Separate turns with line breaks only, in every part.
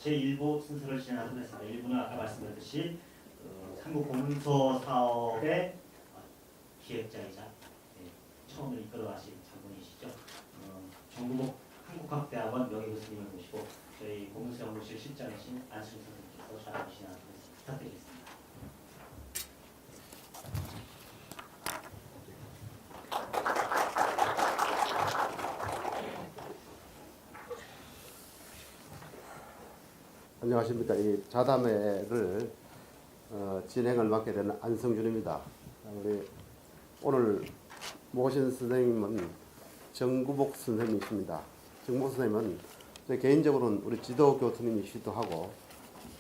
제1부 순서를 진행하도록 하겠습니다. 1부는 아까 말씀드렸듯이 한국공문서 사업의 기획자이자 처음을 이끌어가신 장본이시죠. 정부국 한국학대학원 명예교수님을 모시고 저희 공문서연구실 실장이신 안승 선생님께서 자료 진행하도록 부탁드리겠습니다.
안녕하십니까. 이 자담회를 진행을 맡게 된 안성준입니다. 우리 오늘 모신 선생님은 정구복 선생님이십니다. 정구복 선생님은 개인적으로는 우리 지도 교수님이시기도 하고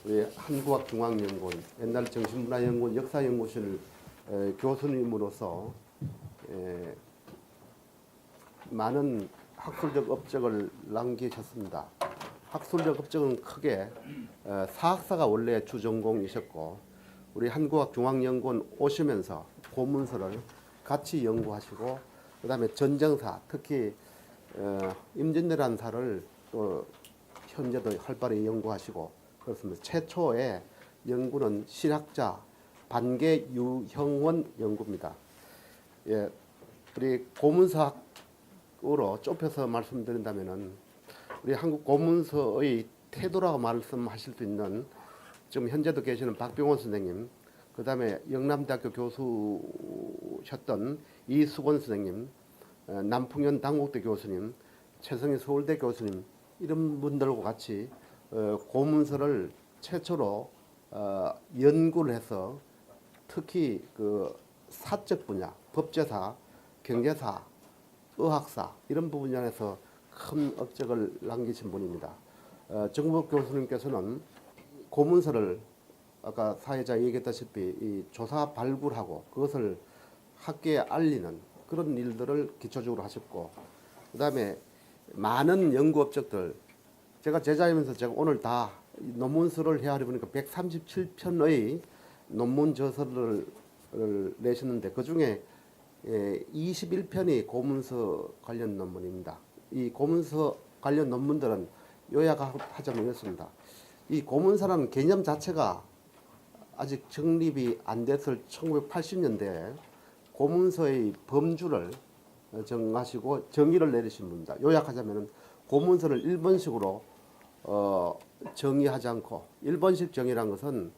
우리 한국학중앙연구원 옛날 정신문화연구원 역사연구실 교수님으로서 많은 학술적 업적을 남기셨습니다. 학술적 업적은 크게 사학사가 원래 주전공이셨고 우리 한국학중앙연구원 오시면서 고문서를 같이 연구하시고 그 다음에 전쟁사 특히 임진왜란 사를 또 현재도 활발히 연구하시고 그렇습니다. 최초의 연구는 실학자 반계유형원 연구입니다. 예, 우리 고문서학으로 좁혀서 말씀드린다면은 우리 한국 고문서의 태도라고 말씀하실 수 있는 지금 현재도 계시는 박병원 선생님, 그 다음에 영남대학교 교수셨던 이수건 선생님, 남풍현 당국대 교수님, 최성희 서울대 교수님 이런 분들과 같이 고문서를 최초로 연구를 해서 특히 그 사적 분야, 법제사, 경제사, 의학사 이런 부분에서 큰 업적을 남기신 분입니다. 정구복 교수님께서는 고문서를 아까 사회자 얘기했다시피 이 조사 발굴하고 그것을 학계에 알리는 그런 일들을 기초적으로 하셨고 그 다음에 많은 연구 업적들 제가 제자이면서 제가 오늘 다 논문서를 헤아려 보니까 137편의 논문 저서를 내셨는데 그 중에 21편이 고문서 관련 논문입니다. 이 고문서 관련 논문들은 요약하자면 이렇습니다. 이 고문서라는 개념 자체가 아직 정립이 안 됐을 1980년대에 고문서의 범주를 정하시고 정의를 내리신 분입니다. 요약하자면 고문서를 일본식으로 정의하지 않고 일본식 정의란 것은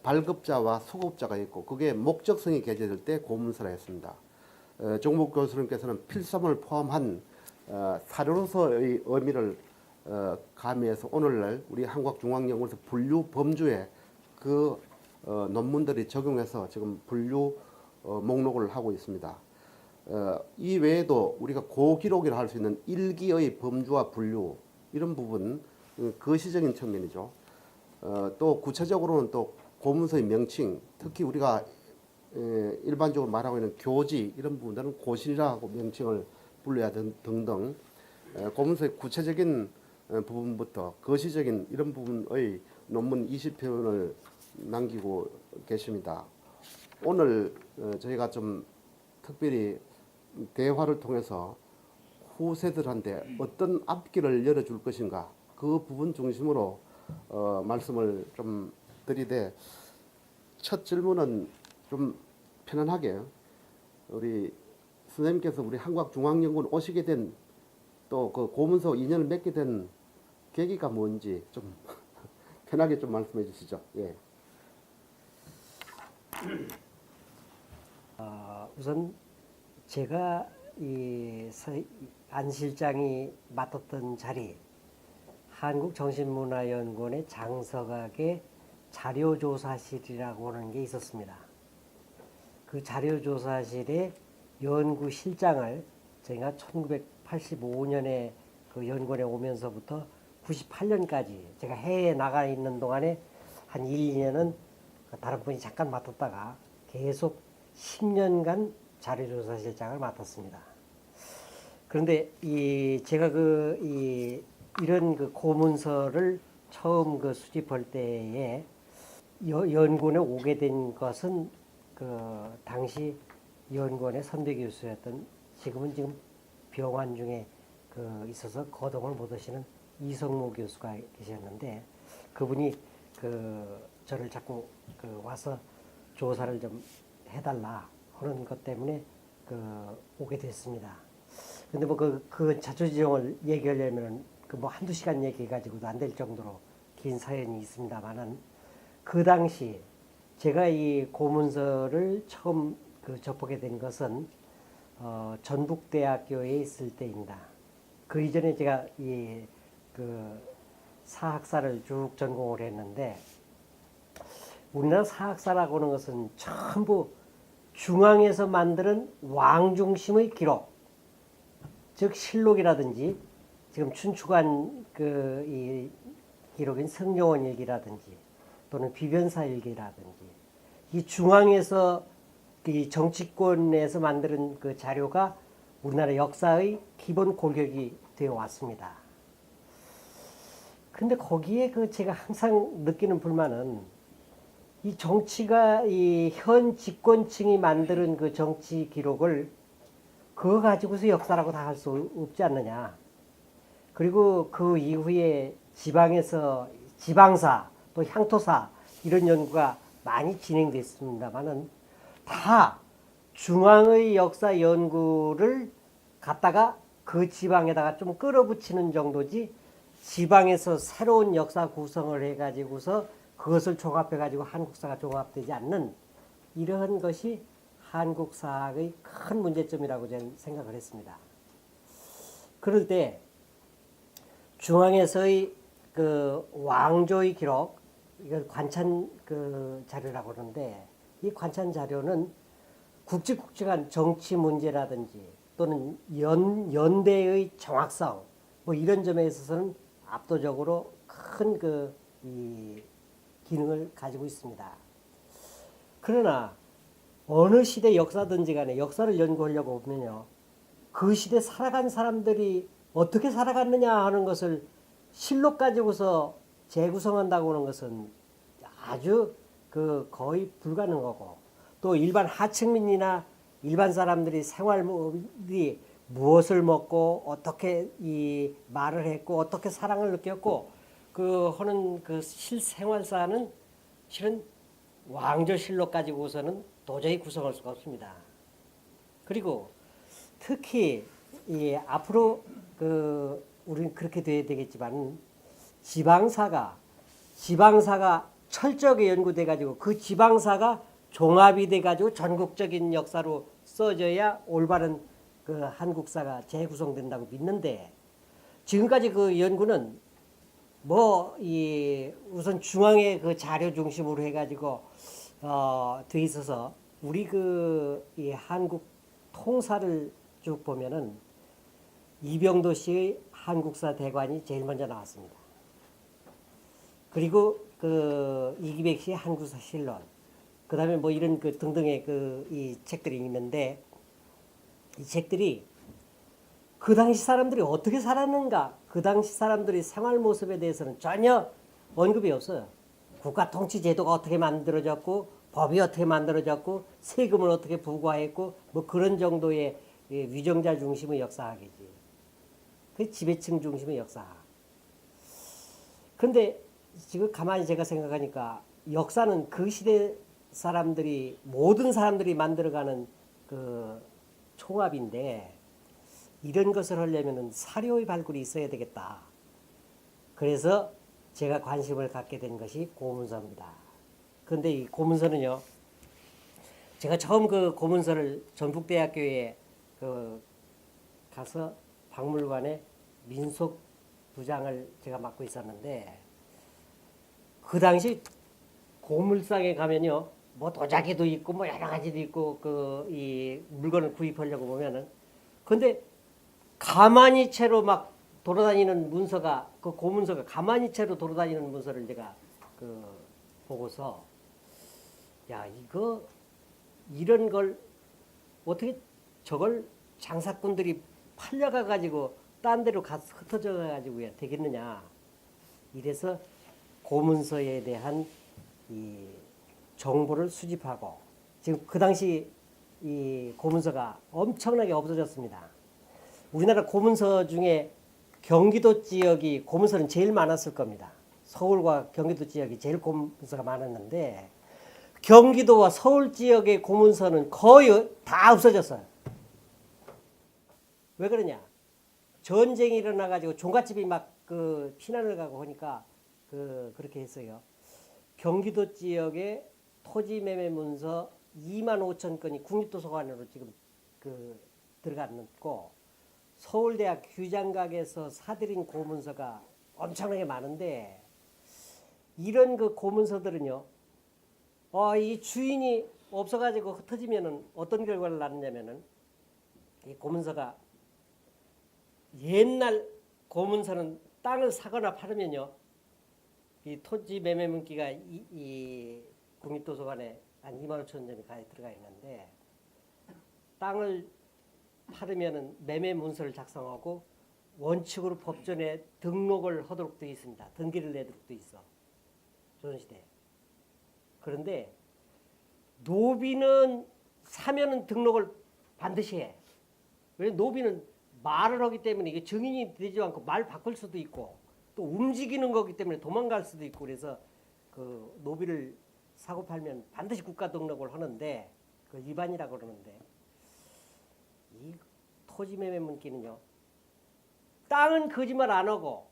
발급자와 수급자가 있고 그게 목적성이 개재될 때 고문서라 했습니다. 정복 교수님께서는 필사문을 포함한 사료로서의 의미를 가미해서 오늘날 우리 한국중앙연구원에서 분류 범주에 그 논문들이 적용해서 지금 분류 목록을 하고 있습니다. 이 외에도 우리가 고기록이라 할 수 있는 일기의 범주와 분류 이런 부분 거시적인 측면이죠. 또 구체적으로는 또 고문서의 명칭 특히 우리가 일반적으로 말하고 있는 교지 이런 부분들은 고실이라고 명칭을 불러야 등등 고문서의 구체적인 부분부터 거시적인 이런 부분의 논문 20편을 남기고 계십니다. 오늘 저희가 좀 특별히 대화를 통해서 후세들한테 어떤 앞길을 열어줄 것인가 그 부분 중심으로 말씀을 좀 드리되 첫 질문은 좀 편안하게 우리 선생님께서 우리 한국중앙연구원 오시게 된 또 그 고문서 인연을 맺게 된 계기가 뭔지 좀 편하게 좀 말씀해 주시죠. 예.
우선 제가 안 실장이 맡았던 자리 한국정신문화연구원의 장서각의 자료조사실이라고 하는 게 있었습니다. 그 자료조사실의 연구실장을 제가 1985년에 그 연구원에 오면서부터 98년까지 제가 해외에 나가 있는 동안에 한 1, 2년은 다른 분이 잠깐 맡았다가 계속 10년간 자료조사실장을 맡았습니다. 그런데 제가 이런 그 고문서를 처음 그 수집할 때에 연구원에 오게 된 것은 그 당시 연구원의 선배 교수였던 지금 병환 중에 있어서 거동을 못 하시는 이성모 교수가 계셨는데 그분이 저를 자꾸 와서 조사를 좀 해달라 하는 것 때문에 오게 됐습니다. 근데 뭐 그 자초지종을 얘기하려면 뭐 한두 시간 얘기해가지고도 안 될 정도로 긴 사연이 있습니다만은 그 당시 제가 이 고문서를 처음 접하게 된 것은 전북대학교에 있을 때입니다. 그 이전에 제가 사학사를 쭉 전공을 했는데 우리나라 사학사라고 하는 것은 전부 중앙에서 만드는 왕 중심의 기록, 즉 실록이라든지 지금 춘추관 이 기록인 성룡원 일기라든지 또는 비변사 일기라든지 이 중앙에서 이 정치권에서 만드는 그 자료가 우리나라 역사의 기본 골격이 되어 왔습니다. 근데 거기에 제가 항상 느끼는 불만은 이 정치가 이 현 집권층이 만드는 그 정치 기록을 그거 가지고서 역사라고 다 할 수 없지 않느냐. 그리고 그 이후에 지방에서 지방사 또 향토사 이런 연구가 많이 진행됐습니다만은 다 중앙의 역사 연구를 갖다가 그 지방에다가 좀 끌어붙이는 정도지 지방에서 새로운 역사 구성을 해가지고서 그것을 종합해가지고 한국사가 종합되지 않는 이러한 것이 한국사학의 큰 문제점이라고 저는 생각을 했습니다. 그럴 때 중앙에서의 왕조의 기록, 이걸 관찬 자료라고 그러는데 이 관찬 자료는 굵직굵직한 정치 문제라든지 또는 연대의 정확성 뭐 이런 점에 있어서는 압도적으로 큰 이 기능을 가지고 있습니다. 그러나 어느 시대 역사든지 간에 역사를 연구하려고 보면요, 그 시대 살아간 사람들이 어떻게 살아갔느냐 하는 것을 실록 가지고서 재구성한다고 하는 것은 아주 거의 불가능하고, 또 일반 하층민이나 일반 사람들이 생활이 무엇을 먹고 어떻게 이 말을 했고 어떻게 사랑을 느꼈고 하는 실생활사는 실은 왕조실록 가지고서는 도저히 구성할 수가 없습니다. 그리고 특히 앞으로 우리는 그렇게 돼야 되겠지만 지방사가 철저하게 연구돼 가지고 그 지방사가 종합이 돼 가지고 전국적인 역사로 써져야 올바른 한국사가 재구성된다고 믿는데, 지금까지 그 연구는 우선 중앙의 자료 중심으로 해가지고 돼 있어서 우리 이 한국 통사를 쭉 보면은 이병도 씨의 한국사 대관이 제일 먼저 나왔습니다. 그리고 이기백 씨의 한국사 실론, 그 다음에 뭐 이런 등등의 이 책들이 있는데, 이 책들이 그 당시 사람들이 어떻게 살았는가, 그 당시 사람들의 생활 모습에 대해서는 전혀 언급이 없어요. 국가 통치 제도가 어떻게 만들어졌고, 법이 어떻게 만들어졌고, 세금을 어떻게 부과했고, 뭐 그런 정도의 위정자 중심의 역사학이지. 그 지배층 중심의 역사학. 근데 지금 가만히 제가 생각하니까 역사는 그 시대 사람들이, 모든 사람들이 만들어가는 총합인데, 이런 것을 하려면 사료의 발굴이 있어야 되겠다. 그래서 제가 관심을 갖게 된 것이 고문서입니다. 그런데 이 고문서는요, 제가 처음 고문서를 전북대학교에 가서 박물관에 민속 부장을 제가 맡고 있었는데, 그 당시 고물상에 가면요, 뭐 도자기도 있고 뭐 여러 가지도 있고 이 물건을 구입하려고 보면은, 근데 가만히 채로 막 돌아다니는 문서가, 고문서가 가만히 채로 돌아다니는 문서를 제가 보고서, 야, 이런 걸 어떻게 저걸 장사꾼들이 팔려가 가지고 딴 데로 가서 흩어져 가지고 되겠느냐. 이래서 고문서에 대한 이 정보를 수집하고, 지금 그 당시 이 고문서가 엄청나게 없어졌습니다. 우리나라 고문서 중에 경기도 지역이 고문서는 제일 많았을 겁니다. 서울과 경기도 지역이 제일 고문서가 많았는데 경기도와 서울 지역의 고문서는 거의 다 없어졌어요. 왜 그러냐? 전쟁이 일어나가지고 종갓집이 막 그 피난을 가고 하니까 그렇게 했어요. 경기도 지역에 토지 매매 문서 2만 5천 건이 국립도서관으로 지금 들어갔고 서울대학 규장각에서 사들인 고문서가 엄청나게 많은데 이런 그 고문서들은요, 이 주인이 없어가지고 흩어지면은 어떤 결과를 낳느냐면은 이 고문서가 옛날 고문서는 땅을 사거나 팔으면요, 이 토지 매매 문기가 이 국립도서관에 한 2만 5천 점이 가에 들어가 있는데 땅을 팔으면은 매매 문서를 작성하고 원칙으로 법전에 등록을 하도록 되어 있습니다. 등기를 내도록 되어 있어. 조선시대. 그런데 노비는 사면은 등록을 반드시 해. 왜 노비는 말을 하기 때문에 이게 증인이 되지 않고 말 바꿀 수도 있고 또 움직이는 거기 때문에 도망갈 수도 있고 그래서 그 노비를 사고 팔면 반드시 국가 등록을 하는데 그 위반이라고 그러는데 이 토지 매매 문기는요. 땅은 거짓말 안 하고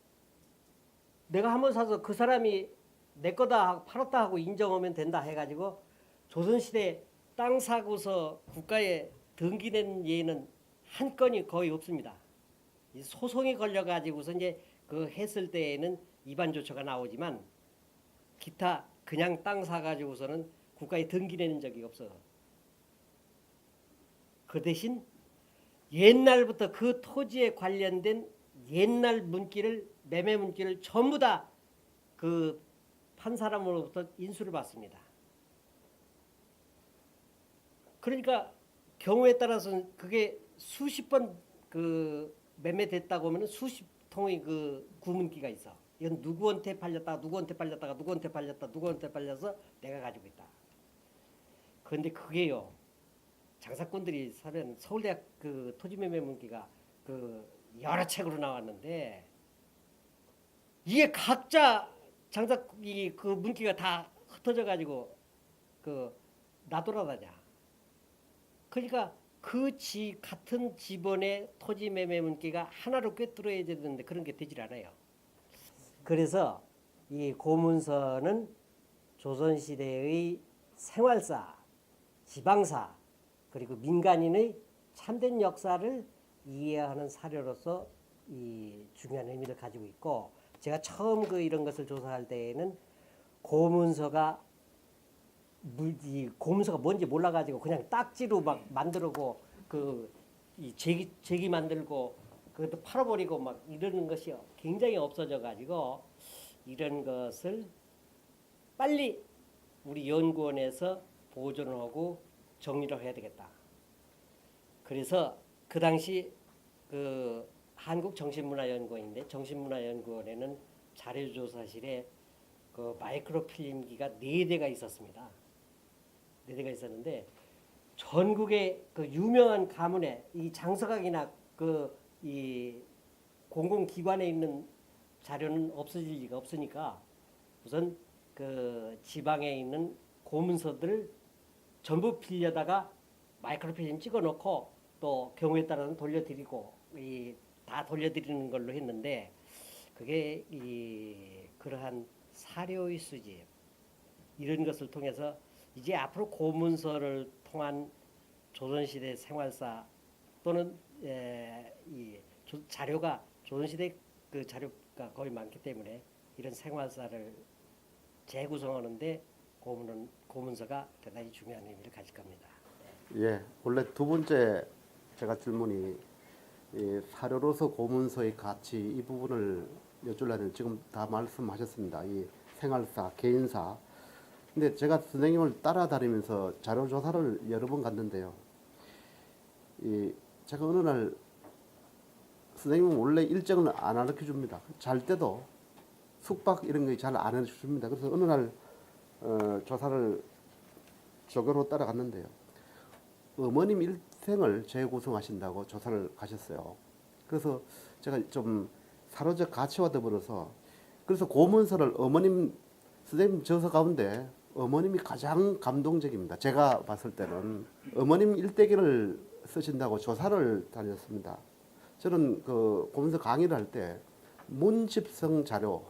내가 한번 사서 그 사람이 내 거다 하고 팔았다 하고 인정하면 된다 해가지고 조선시대 땅 사고서 국가에 등기된 예는 한 건이 거의 없습니다. 이 소송이 걸려가지고서 이제 그 했을 때에는 위반 조처가 나오지만 기타 그냥 땅 사가지고서는 국가에 등기되는 적이 없어. 그 대신 옛날부터 그 토지에 관련된 옛날 문기를 매매 문기를 전부 다 그 판 사람으로부터 인수를 받습니다. 그러니까 경우에 따라서는 그게 수십 번 그 매매됐다고 하면 수십 통의 그 구문기가 있어. 이건 누구한테 팔렸다가 누구한테 팔렸다가 누구한테 팔렸다 누구한테 팔려서 내가 가지고 있다. 그런데 그게요. 장사꾼들이 사면 서울대학 그 토지매매 문기가 그 여러 책으로 나왔는데 이게 각자 장사이 그 문기가 다 흩어져 가지고 그 나돌아다냐. 그러니까 같은 지번의 토지 매매 문기가 하나로 꿰뚫어야 되는데 그런 게 되질 않아요. 그래서 이 고문서는 조선시대의 생활사, 지방사 그리고 민간인의 참된 역사를 이해하는 사료로서 이 중요한 의미를 가지고 있고 제가 처음 이런 것을 조사할 때에는 고문서가 뭔지 몰라가지고 그냥 딱지로 막 만들고 이 제기 만들고 그것도 팔아버리고 막 이러는 것이 굉장히 없어져가지고 이런 것을 빨리 우리 연구원에서 보존하고 정리를 해야 되겠다. 그래서 그 당시 그 한국정신문화연구원인데 정신문화연구원에는 자료조사실에 그 마이크로필름기가 4대가 있었습니다. 4대가 있었는데 전국의 그 유명한 가문에 이 장서각이나 이 공공기관에 있는 자료는 없어질 리가 없으니까 우선 그 지방에 있는 고문서들을 전부 빌려다가 마이크로필름 찍어놓고 또 경우에 따라서는 돌려드리고 다 돌려드리는 걸로 했는데 그게 그러한 사료의 수집 이런 것을 통해서 이제 앞으로 고문서를 통한 조선시대 생활사 또는 자료가 조선시대 그 자료가 거의 많기 때문에 이런 생활사를 재구성하는데 고문서가 대단히 중요한 의미를 가질 겁니다.
예, 원래 두 번째 제가 질문이 사료로서 고문서의 가치 이 부분을 여쭈려는 지금 다 말씀하셨습니다. 이 생활사, 개인사. 근데 제가 선생님을 따라다니면서 자료 조사를 여러 번 갔는데요. 제가 어느 날 선생님은 원래 일정을 안 가르쳐 줍니다. 잘 때도 숙박 이런 거 잘 안 해줍니다. 그래서 어느 날 조사를 조교로 따라갔는데요. 어머님 일생을 재구성하신다고 조사를 가셨어요. 그래서 제가 좀 사로적 가치와 더불어서 그래서 고문서를 어머님 선생님 저서 가운데 어머님이 가장 감동적입니다. 제가 봤을 때는 어머님 일대기를 쓰신다고 조사를 다녔습니다. 저는 그 고문서 강의를 할 때 문집성 자료,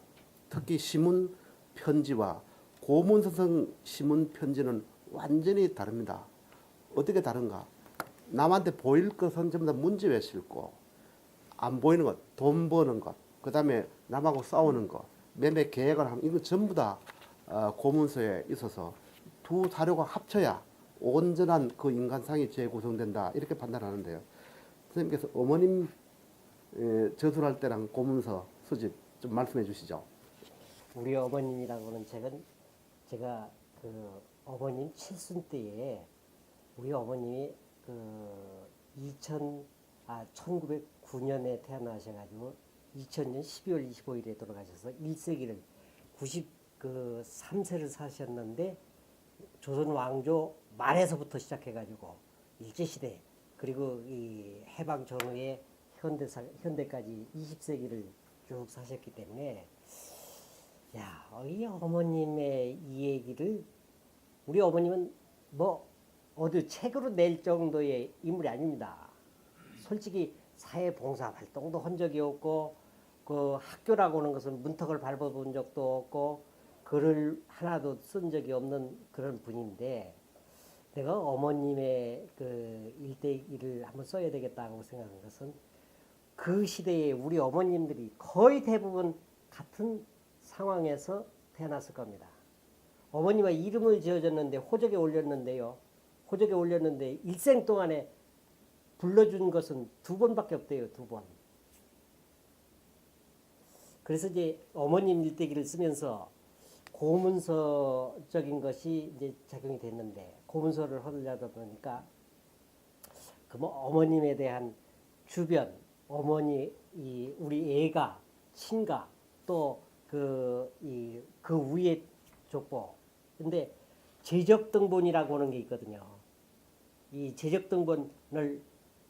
특히 신문 편지와 고문서성 신문 편지는 완전히 다릅니다. 어떻게 다른가? 남한테 보일 것은 전부 다 문집에 싣고 안 보이는 것, 돈 버는 것, 그 다음에 남하고 싸우는 것, 매매 계획을 하는 이거 전부 다 고문서에 있어서 두 사료가 합쳐야 온전한 그 인간상이 재구성된다 이렇게 판단하는데요. 선생님께서 어머님 저술할 때랑 고문서 수집 좀 말씀해 주시죠.
우리 어머님이라고는 제가 그 어머님 칠순 때에 우리 어머님이 그 1909년에 태어나셔가지고 2000년 12월 25일에 돌아가셔서 1세기를 93세를 사셨는데 조선 왕조 말에서부터 시작해가지고 일제시대 그리고 이 해방 전후에 현대까지 20세기를 쭉 사셨기 때문에 이 어머님의 이 얘기를 우리 어머님은 뭐 어디 책으로 낼 정도의 인물이 아닙니다. 솔직히 사회봉사 활동도 한 적이 없고 그 학교라고 하는 것은 문턱을 밟아본 적도 없고 글을 하나도 쓴 적이 없는 그런 분인데 내가 어머님의 그 일대기를 한번 써야 되겠다고 생각한 것은 그 시대에 우리 어머님들이 거의 대부분 같은 상황에서 태어났을 겁니다. 어머니가 이름을 지어줬는데 호적에 올렸는데요. 호적에 올렸는데 일생 동안에 불러준 것은 2번밖에 없대요. 2번. 그래서 이제 어머님 일대기를 쓰면서 고문서적인 것이 이제 작용이 됐는데 고문서를 하려다 보니까 그 뭐 어머님에 대한 주변 어머니 우리 애가 친가 또 그 위에 족보 근데 제적등본이라고 하는 게 있거든요. 이 제적등본을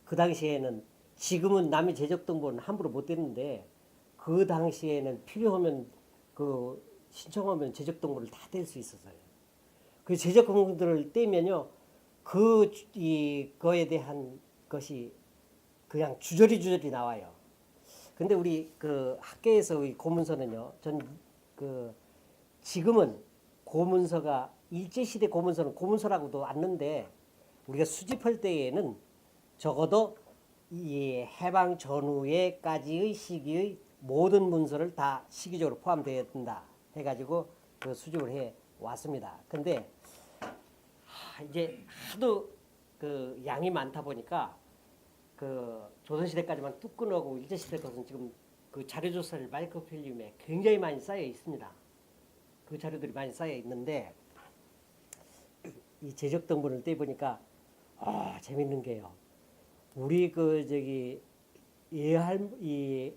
그 당시에는 지금은 남의 제적등본 함부로 못 떼는데 그 당시에는 필요하면 그 신청하면 제적등본을 다 뗄 수 있었어요. 그 제적등본들을 떼면요 그거에 대한 것이 그냥 주저리 나와요. 근데 우리 그 학계에서 이 고문서는요, 지금은 고문서가 일제시대 고문서는 고문서라고도 않는데 우리가 수집할 때에는 적어도 이 해방 전후에까지의 시기의 모든 문서를 다 시기적으로 포함되어야 된다 해가지고 그 수집을 해 왔습니다. 근데 이제 하도 그 양이 많다 보니까 그 조선시대까지만 뚝 끊어고 일제시대 것은 지금 그 자료조사를 마이크로필름에 굉장히 많이 쌓여 있습니다. 그 자료들이 많이 쌓여 있는데 이 제적등본을 떼보니까 재밌는 게요. 우리 그 저기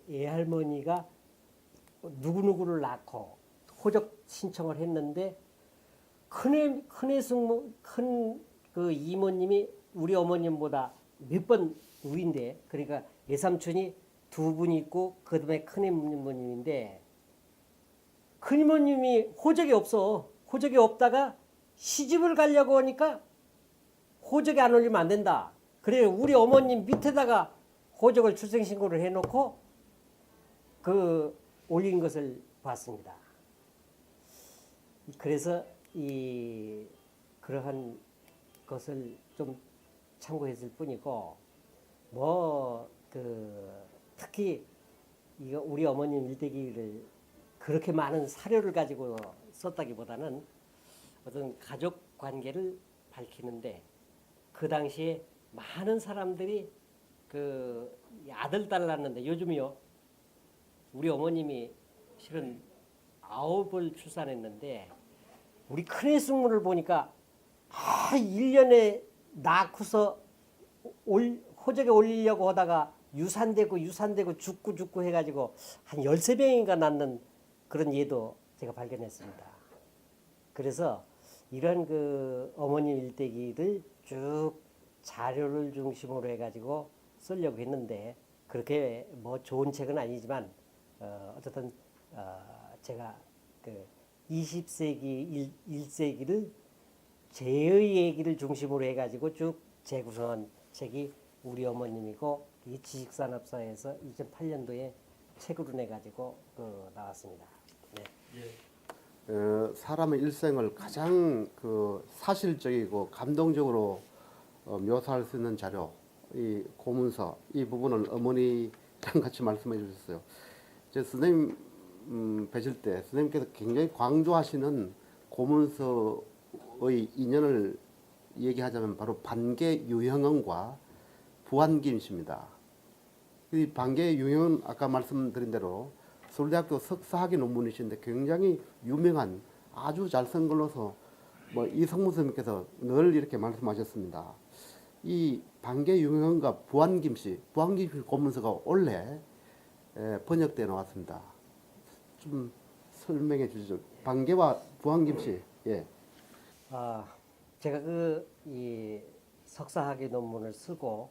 예할머니가 누구누구를 낳고 호적 신청을 했는데 큰 그 이모님이 우리 어머님보다 몇 번 위인데 그러니까 예삼촌이 2분 있고 그다음에 큰 이모님인데 큰 이모님이 호적이 없어. 호적이 없다가 시집을 가려고 하니까 호적이 안 올리면 안 된다. 그래 우리 어머님 밑에다가 호적을 출생신고를 해놓고 그 올린 것을 봤습니다. 그래서 그러한 것을 좀 참고했을 뿐이고 특히 이거 우리 어머님 일대기를 그렇게 많은 사료를 가지고 썼다기보다는 어떤 가족 관계를 밝히는데 그 당시에 많은 사람들이 그 아들 딸 낳았는데 요즘이요 우리 어머님이 실은 9을 출산했는데 우리 큰애 숙모를 보니까 1년에 낳고서 호적에 올리려고 하다가 유산되고 죽고 해가지고 한 13병인가 낳는 그런 예도 제가 발견했습니다. 그래서 이런 그 어머님 일대기를 쭉 자료를 중심으로 해가지고 쓰려고 했는데 그렇게 뭐 좋은 책은 아니지만 어쨌든 제가 그 20세기 1세기를 제의 얘기를 중심으로 해가지고 쭉 재구성한 책이 우리 어머님이고 이 지식산업사에서 2008년도에 책으로 내가지고 나왔습니다. 네.
사람의 일생을 가장 그 사실적이고 감동적으로 묘사할 수 있는 자료, 이 고문서 이 부분을 어머니랑 같이 말씀해 주셨어요. 제 선생님 뵈실 때 선생님께서 굉장히 강조하시는 고문서의 인연을 얘기하자면 바로 반개 유형언과 부안김 씨입니다. 이 반개 유형은 아까 말씀드린 대로 서울대학교 석사학위 논문이신데 굉장히 유명한 아주 잘 쓴 걸로서 뭐 이성무 선생님께서 늘 이렇게 말씀하셨습니다. 이 반개 유형언과 부안김 씨 고문서가 원래 번역되어 나왔습니다. 좀 설명해 주시죠. 반개와 부안김 씨. 예.
제가 이 석사학위 논문을 쓰고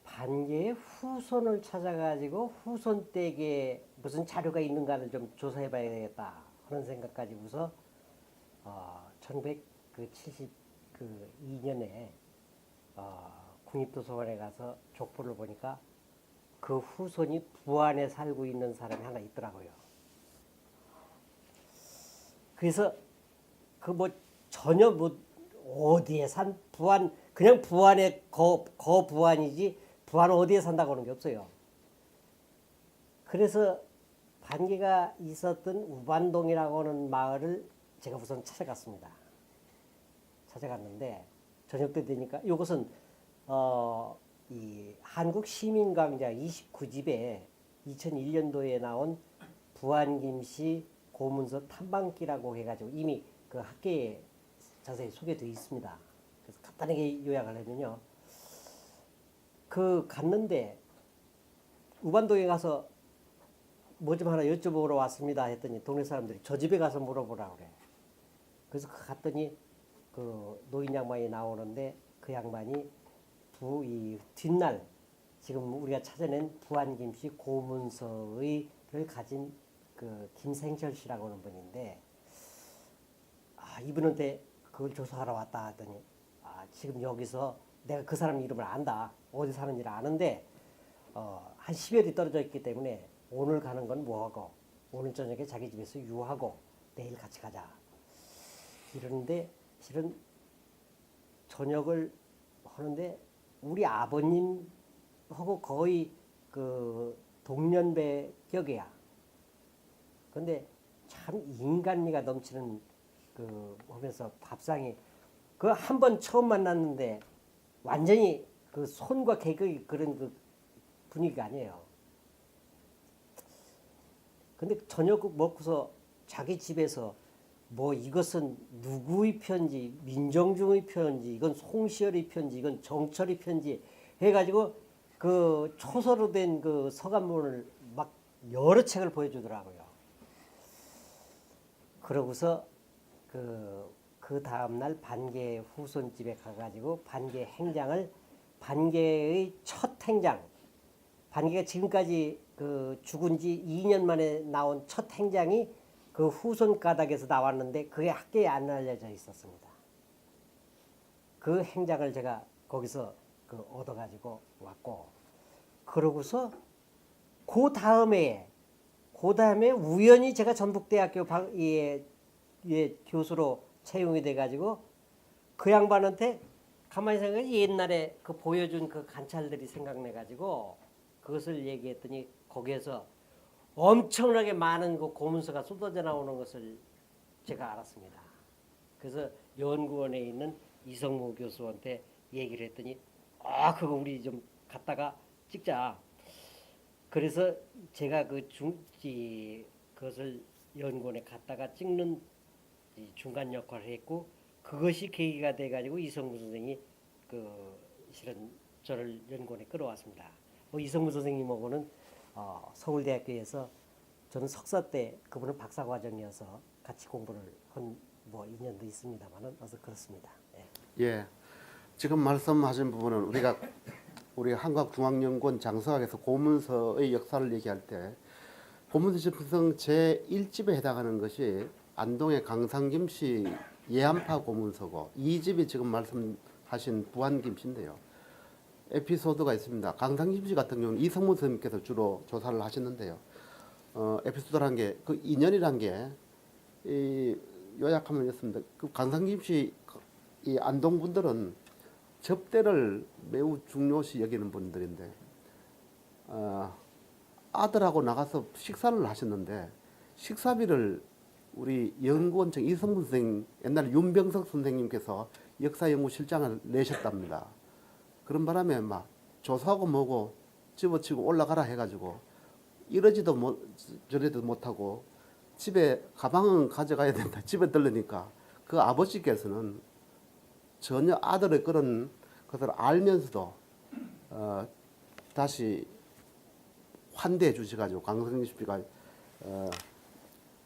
반개의 후손을 찾아가지고 후손 댁에 무슨 자료가 있는가를 좀 조사해봐야 되겠다 하는 생각 가지고서 1972년에 국립도서관에 가서 족보를 보니까 그 후손이 부안에 살고 있는 사람이 하나 있더라고요. 그래서 전혀 어디에 산 부안 그냥 부안에 부안이지 부안 어디에 산다고 하는 게 없어요. 그래서 반개가 있었던 우반동이라고 하는 마을을 제가 우선 찾아갔습니다. 찾아갔는데 저녁 때 되니까 이것은 이 한국 시민광장 29집에 2001년도에 나온 부안김씨 고문서 탐방기라고 해가지고 이미 그 학계에 자세히 소개되어 있습니다. 그래서 간단하게 요약을 하면요. 갔는데 우반동에 가서 뭐 좀 하나 여쭤보러 왔습니다 했더니 동네 사람들이 저 집에 가서 물어보라 그래. 그래서 갔더니 그 노인 양반이 나오는데 그 양반이 이 뒷날 지금 우리가 찾아낸 부안김씨 고문서를 가진 그 김생철 씨라고 하는 분인데 이분한테 그걸 조사하러 왔다 하더니 지금 여기서 내가 그 사람 이름을 안다. 어디 사는지를 아는데 한 10여리 떨어져 있기 때문에 오늘 가는 건 뭐하고 오늘 저녁에 자기 집에서 유하고 내일 같이 가자. 이러는데 실은 저녁을 하는데 우리 아버님하고 거의 그 동년배 격이야. 근데 참 인간미가 넘치는 하면서 밥상이 한 번 처음 만났는데 완전히 그 손과 계급이 그런 그 분위기가 아니에요. 근데 저녁 먹고서 자기 집에서 뭐 이것은 누구의 편지, 민정중의 편지, 이건 송시열의 편지, 이건 정철의 편지 해가지고 그 초서로 된 그 서간문을 막 여러 책을 보여주더라고요. 그러고서 그 다음날 반개 후손집에 가가지고 반개 행장을 반개의 첫 행장, 반개가 지금까지 죽은 지 2년 만에 나온 첫 행장이 그 후손 가닥에서 나왔는데 그게 학계에 안 알려져 있었습니다. 그 행장을 제가 거기서 얻어가지고 왔고, 그러고서 그 다음에 우연히 제가 전북대학교 교수로 채용이 돼가지고 그 양반한테 가만히 생각해 옛날에 보여준 그 관찰들이 생각나가지고 그것을 얘기했더니 거기에서 엄청나게 많은 그 고문서가 쏟아져 나오는 것을 제가 알았습니다. 그래서 연구원에 있는 이성무 교수한테 얘기를 했더니 그거 우리 좀 갖다가 찍자. 그래서 제가 그것을 연구원에 갖다가 찍는 중간 역할을 했고 그것이 계기가 돼가지고 이성무 선생이 실은 저를 연구원에 끌어왔습니다. 이성무 선생님하고는 서울대학교에서 저는 석사 때 그분은 박사 과정이어서 같이 공부를 한 인연도 있습니다만은 어서 그렇습니다.
예. 지금 말씀하신 부분은 우리 한국중앙연구원 장서학에서 고문서의 역사를 얘기할 때 고문서 집필성 제1집에 해당하는 것이 안동의 강상김씨 예한파 고문서고 2집이 지금 말씀하신 부안김씨인데요. 에피소드가 있습니다. 강상김씨 같은 경우는 이성문 선생님께서 주로 조사를 하셨는데요. 에피소드란 게 그 인연이란 게 요약하면 이렇습니다. 그 강상김씨 이 안동 분들은 접대를 매우 중요시 여기는 분들인데 아들하고 나가서 식사를 하셨는데 식사비를 우리 연구원청 이성문 선생님 옛날에 윤병석 선생님께서 역사연구실장을 내셨답니다. 그런 바람에 막 조사하고 뭐고 집어치고 올라가라 해가지고 이러지도 못 저러지도 못하고 집에 가방은 가져가야 된다. 집에 들르니까 그 아버지께서는 전혀 아들의 그런 것을 알면서도 다시 환대해 주셔가지고 강성식비가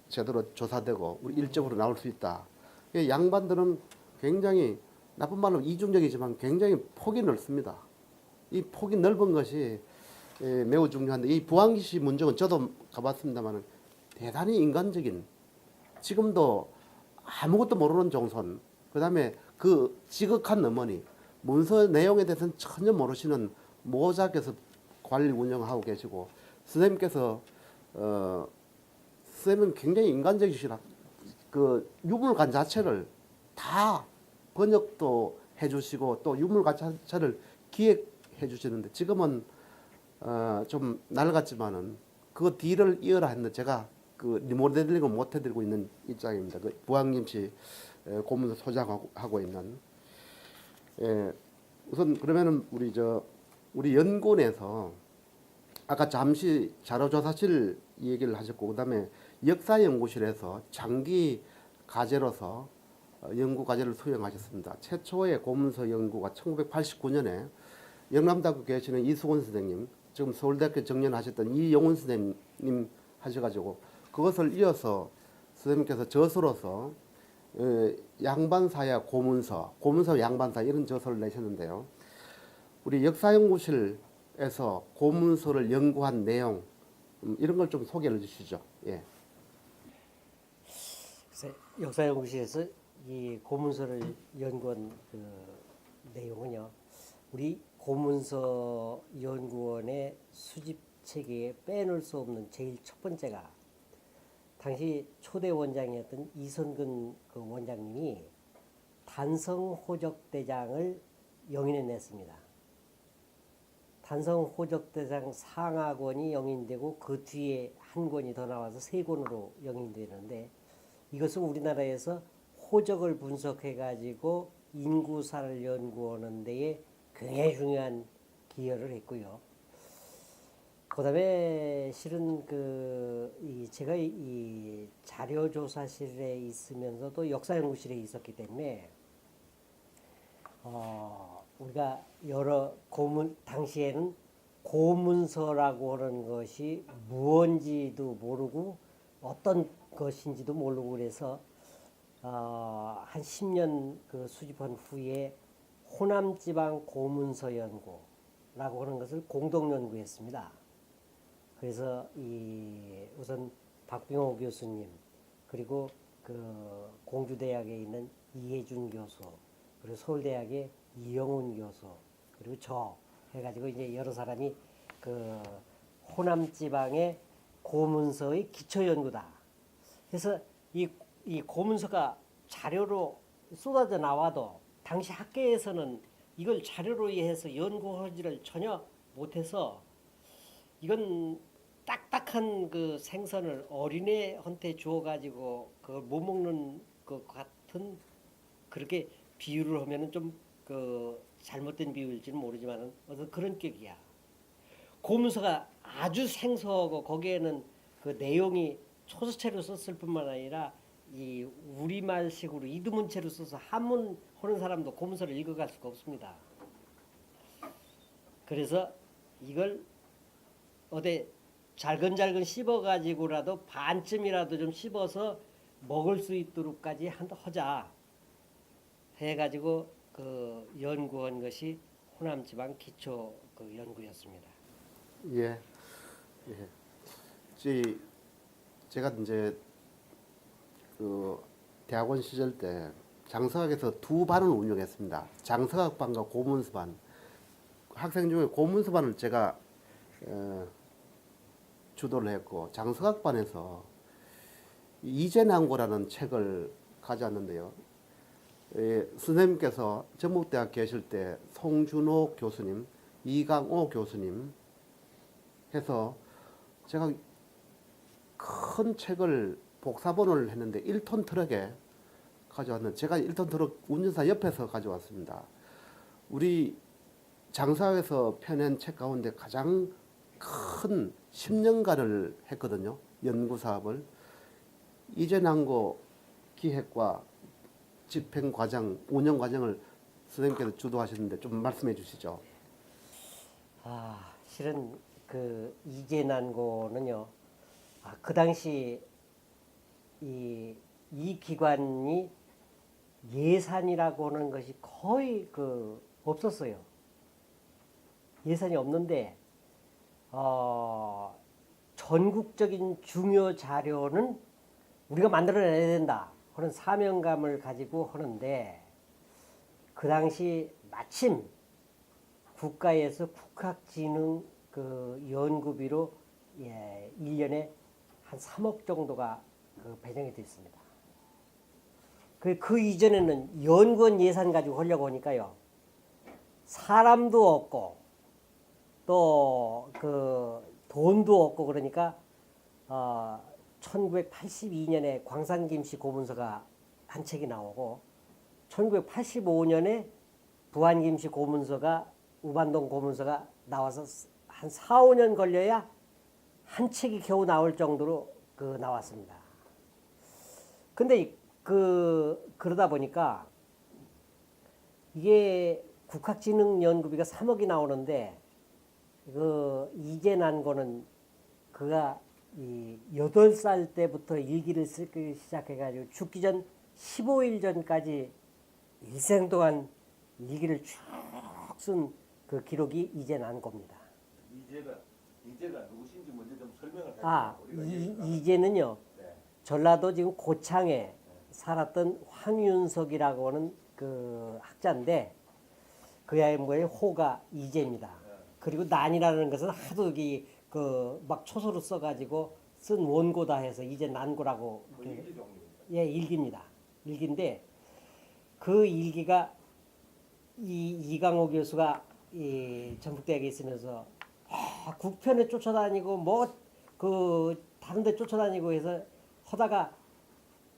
제대로 조사되고 우리 일적으로 나올 수 있다. 양반들은 굉장히 나쁜 말로 이중적이지만 굉장히 폭이 넓습니다. 이 폭이 넓은 것이 매우 중요한데 이 부안기시 문정은 저도 가봤습니다만 대단히 인간적인 지금도 아무것도 모르는 종손 그다음에 그 지극한 어머니 문서 내용에 대해서는 전혀 모르시는 모자께서 관리 운영하고 계시고 선생님께서 선생님은 굉장히 인간적이시라 그 유물관 자체를 다 번역도 해주시고 또 유물관 자체를 기획해 주시는데 지금은 좀 낡았지만은 그 뒤를 이어라 했는데 제가 그 리모델링을 못 해드리고 있는 입장입니다. 그 부항김씨 고문서 소장하고 있는 우선 그러면은 우리 연구원에서 아까 잠시 자료조사실 얘기를 하셨고 그다음에 역사연구실에서 장기 과제로서 연구 과제를 수행하셨습니다. 최초의 고문서 연구가 1989년에 영남대학교 계시는 이수건 선생님, 지금 서울대학교 정년하셨던 이영훈 선생님 하셔가지고 그것을 이어서 선생님께서 저서로서 양반사야 고문서 양반사 이런 저서를 내셨는데요. 우리 역사연구실에서 고문서를 연구한 내용 이런 걸 좀 소개를 해주시죠. 예.
역사연구실에서 이 고문서를 연구한 그 내용은요. 우리 고문서 연구원의 수집 체계에 빼놓을 수 없는 제일 첫 번째가 당시 초대 원장이었던 이선근 그 원장님이 단성호적대장을 영인해냈습니다. 단성호적대장 상하권이 영인되고 그 뒤에 한 권이 더 나와서 세 권으로 영인되는데 이것은 우리나라에서 호적을 분석해가지고 인구사를 연구하는 데에 굉장히 중요한 기여를 했고요. 그다음에 실은 제가 이 자료조사실에 있으면서도 역사연구실에 있었기 때문에 우리가 여러 당시에는 고문서라고 하는 것이 무언지도 모르고 어떤 것인지도 모르고 그래서 한 10년 그 수집한 후에 호남지방 고문서 연구라고 하는 것을 공동 연구했습니다. 그래서 우선 박빙호 교수님 그리고 그 공주대학에 있는 이해준 교수 그리고 서울대학의 이영훈 교수 그리고 저 해가지고 이제 여러 사람이 그 호남지방의 고문서의 기초 연구다. 그래서 이 고문서가 자료로 쏟아져 나와도 당시 학계에서는 이걸 자료로 해서 연구하지를 전혀 못해서 이건 딱딱한 그 생선을 어린애한테 주어가지고 그걸 못 먹는 것 같은 그렇게 비유를 하면은 좀 그 잘못된 비유일지는 모르지만은 어떤 그런 격이야. 고문서가 아주 생소하고 거기에는 그 내용이 초서체로 썼을 뿐만 아니라 이 우리말식으로 이두문체로 써서 한문 하는 사람도 고문서를 읽어갈 수가 없습니다. 그래서 이걸 어디 잘근잘근 씹어가지고라도 반쯤이라도 좀 씹어서 먹을 수 있도록까지 하자 해가지고 그 연구한 것이 호남지방 기초 그 연구였습니다.
예. 예. 제가 이제 그 대학원 시절 때 장서학에서 두 반을 운영했습니다. 장서학반과 고문서반. 학생 중에 고문서반을 제가 주도를 했고 장서학반에서 이재난고라는 책을 가져왔는데요. 선생님께서 전북대학 계실 때 송준호 교수님, 이강호 교수님 해서 제가 큰 책을 복사본을 했는데 1톤 트럭에 가져왔는데 제가 1톤 트럭 운전사 옆에서 가져왔습니다. 우리 장사에서 펴낸 책 가운데 가장 큰 10년간을 했거든요. 연구 사업을. 이재난고 기획과 집행 과정, 운영 과정을 선생님께서 주도하셨는데 좀 말씀해 주시죠.
실은 그 이재난고는요. 그 당시 이 기관이 예산이라고 하는 것이 거의 없었어요. 예산이 없는데 전국적인 중요 자료는 우리가 만들어내야 된다 하는 사명감을 가지고 하는데 그 당시 마침 국가에서 국학진흥 연구비로 1년에 한 3억 정도가 배정이 됐습니다. 그 이전에는 연구원 예산 가지고 하려고 하니까요. 사람도 없고 또 돈도 없고 그러니까 1982년에 광산김씨 고문서가 한 책이 나오고 1985년에 부안김씨 고문서가 우반동 고문서가 나와서 한 4, 5년 걸려야 한 책이 겨우 나올 정도로 나왔습니다. 근데 그러다 보니까 이게 국학진흥연구비가 3억이 나오는데 이재난고는 그가 8살 때부터 일기를 쓰기 시작해가지고 죽기 전 15일 전까지 일생 동안 일기를 쭉 쓴 그 기록이 이재난고입니다.
이재가 누구신지 먼저 좀 설명을 해주세요.
이재는요.
네.
전라도 지금 고창에 살았던 황윤석이라고 하는 그 학자인데 그의 호가 이재입니다.
네.
그리고 난이라는 것은 하도 막 초소로 써가지고 쓴 원고다 해서 이제 난고라고
일기 종류입니다.
일기입니다. 일기인데 그 일기가 이강호 교수가 전북대학에 있으면서 국편에 쫓아다니고 다른 데 쫓아다니고 해서 하다가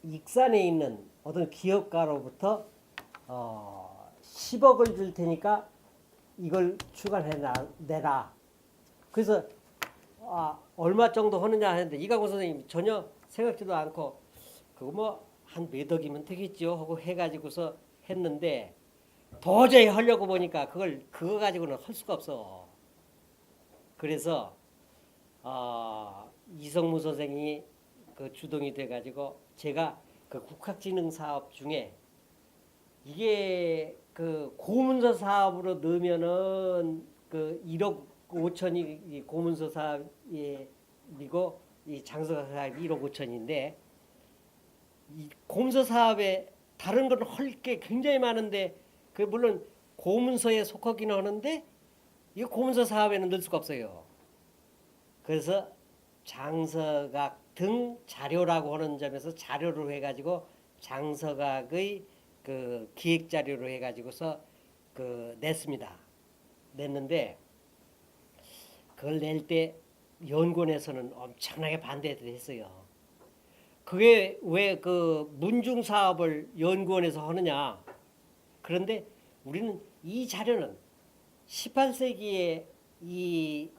익산에 있는 어떤 기업가로부터 10억을 줄 테니까 이걸 출간해내라. 그래서 얼마 정도 하느냐 하는데 이강호 선생님이 전혀 생각지도 않고 그거 한 몇 억이면 되겠죠 하고 해가지고서 했는데 도저히 하려고 보니까 그거 가지고는 할 수가 없어. 그래서 이성무 선생이 주동이 돼가지고 제가 국학진흥 사업 중에 이게 고문서 사업으로 넣으면은 1억 5천이 고문서 사업이고 이 장서 사업이 1억 5천인데 이 고문서 사업에 다른 걸 할 게 굉장히 많은데 물론 고문서에 속하기는 하는데 이 고문서 사업에는 넣을 수가 없어요. 그래서 장서각 등 자료라고 하는 점에서 자료로 해가지고 장서각의 기획 자료로 해가지고서 냈습니다. 냈는데 그걸 낼 때 연구원에서는 엄청나게 반대를 했어요. 그게 왜 문중 사업을 연구원에서 하느냐? 그런데 우리는 이 자료는 18세기에 이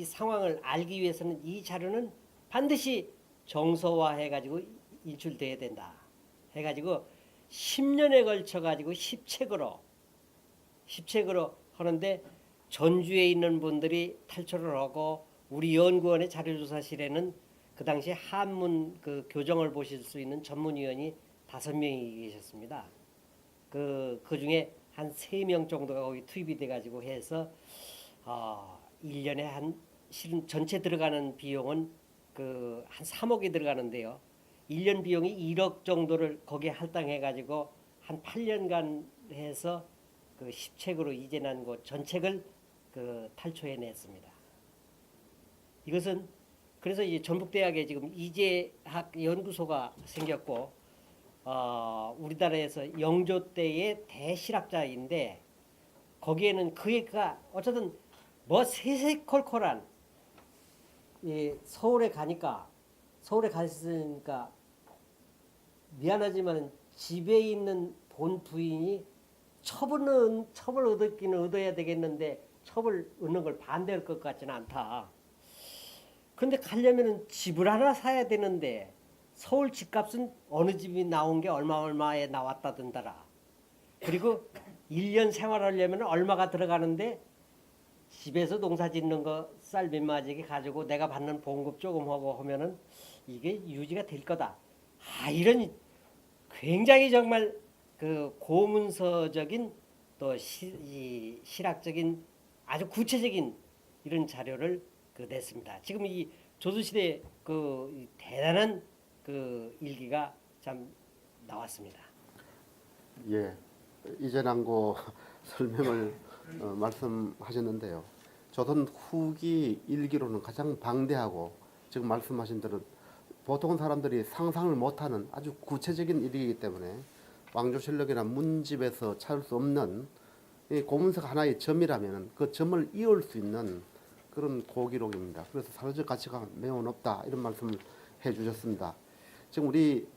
상황을 알기 위해서는 이 자료는 반드시 정서화해가지고 인출돼야 된다. 해가지고 10년에 걸쳐가지고 10책으로 하는데 전주에 있는 분들이 탈출을 하고 우리 연구원의 자료조사실에는 그 당시 한문 교정을 보실 수 있는 전문위원이 5명이 계셨습니다. 그 중에 한 3명 정도가 거기 투입이 돼가지고 해서 1년에 실은 전체 들어가는 비용은 한 3억이 들어가는데요. 1년 비용이 1억 정도를 거기에 할당해 가지고 한 8년간 해서 그 10책으로 이재난 곳 전책을 탈초해 냈습니다. 이것은 그래서 이제 전북대학에 지금 이재학 연구소가 생겼고 우리나라에서 영조 때의 대실학자인데 거기에는 그가 어쨌든 뭐 세세콜콜한 서울에 갔으니까 미안하지만 집에 있는 본 부인이 첩을 얻어야 되겠는데 첩을 얻는 걸 반대할 것 같지는 않다. 근데 가려면은 집을 하나 사야 되는데 서울 집값은 어느 집이 나온 게 얼마에 나왔다던더라. 그리고 1년 생활하려면 얼마가 들어가는데 집에서 농사 짓는 거 쌀 밑마지기 가지고 내가 받는 봉급 조금 하고 하면은 이게 유지가 될 거다. 이런 굉장히 정말 그 고문서적인 또 실학적인 아주 구체적인 이런 자료를 냈습니다. 지금 이 조선시대 그 대단한 그 일기가 참 나왔습니다.
예, 이재난고 설명을 말씀하셨는데요. 조선 후기 일기로는 가장 방대하고 지금 말씀하신 대로 보통 사람들이 상상을 못하는 아주 구체적인 일이기 때문에 왕조실록이나 문집에서 찾을 수 없는 이 고문서가 하나의 점이라면 그 점을 이을 수 있는 그런 고기록입니다. 그래서 사료적 가치가 매우 높다 이런 말씀을 해주셨습니다. 지금 우리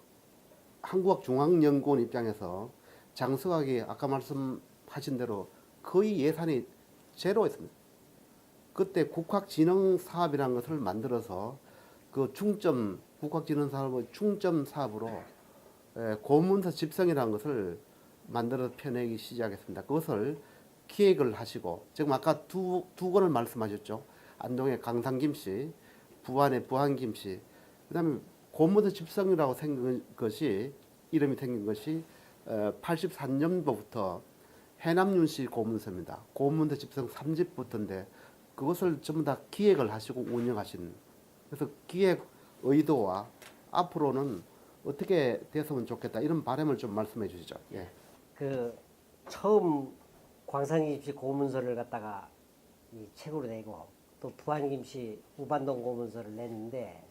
한국학중앙연구원 입장에서 장수학이 아까 말씀하신 대로 거의 예산이 제로였습니다. 그때 국학진흥사업이라는 것을 만들어서 그 중점 국학진흥사업의 중점 사업으로 고문서 집성이라는 것을 만들어 펴내기 시작했습니다. 그것을 기획을 하시고 지금 아까 두 권을 말씀하셨죠. 안동의 강상김씨, 부안의 부안김씨, 그다음에 고문서 집성이라고 생긴 것이 이름이 생긴 것이 83년도부터 해남윤씨 고문서입니다. 고문서 집성 3집부터인데 그것을 전부 다 기획을 하시고 운영하신, 그래서 기획 의도와 앞으로는 어떻게 됐으면 좋겠다 이런 바람을 좀 말씀해 주시죠. 예.
처음 광산김씨 고문서를 갖다가 이 책으로 내고 또 부안김씨 우반동 고문서를 냈는데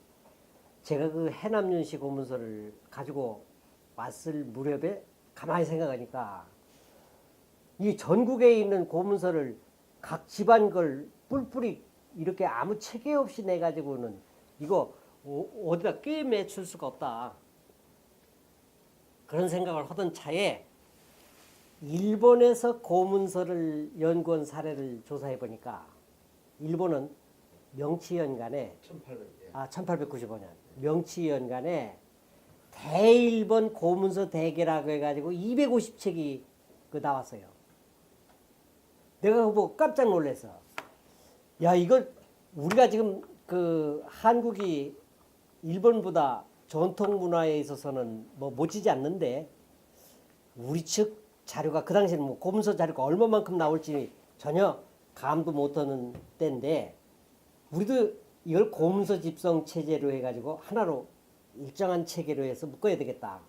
제가 그 해남윤씨 고문서를 가지고 왔을 무렵에 가만히 생각하니까 이 전국에 있는 고문서를 각 집안 걸 뿔뿔이 이렇게 아무 체계 없이 내가지고는 이거 어디다 꽤 매출 수가 없다. 그런 생각을 하던 차에 일본에서 고문서를 연구한 사례를 조사해 보니까 일본은 명치연간에 1895년 명치연간에 대일본 고문서 대계라고 해가지고 250책이 나왔어요. 내가 그거 깜짝 놀랐어. 야, 이걸 우리가 지금 한국이 일본보다 전통 문화에 있어서는 뭐 못지지 않는데 우리 측 자료가 그 당시에는 뭐 고문서 자료가 얼마만큼 나올지 전혀 감도 못하는 때인데 우리도 이걸 고문서 집성 체제로 해가지고 하나로 일정한 체계로 해서 묶어야 되겠다.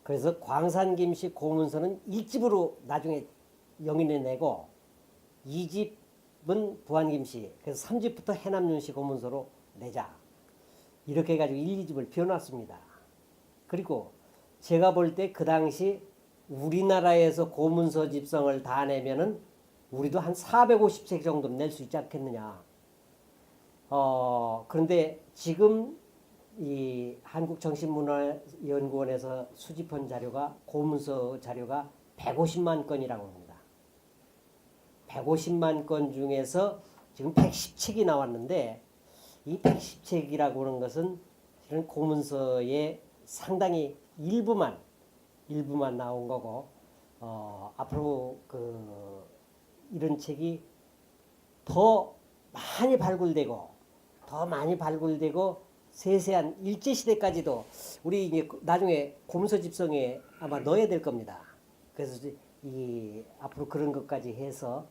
그래서 광산김씨 고문서는 1집으로 나중에 영인해내고 2집은 부안김씨, 그래서 3집부터 해남윤씨 고문서로 내자. 이렇게 해가지고 1, 2집을 비워놨습니다. 그리고 제가 볼 때 그 당시 우리나라에서 고문서 집성을 다 내면은 우리도 한 450책 정도는 낼 수 있지 않겠느냐. 그런데 지금 이 한국정신문화연구원에서 수집한 자료가 고문서 자료가 150만 건이라고 합니다. 150만 건 중에서 지금 110책이 나왔는데 이 110책이라고 하는 것은 실은 고문서의 상당히 일부만 나온 거고 앞으로 이런 책이 더 많이 발굴되고 세세한 일제시대까지도 우리 이제 나중에 고문서 집성에 아마 넣어야 될 겁니다. 그래서 이 앞으로 그런 것까지 해서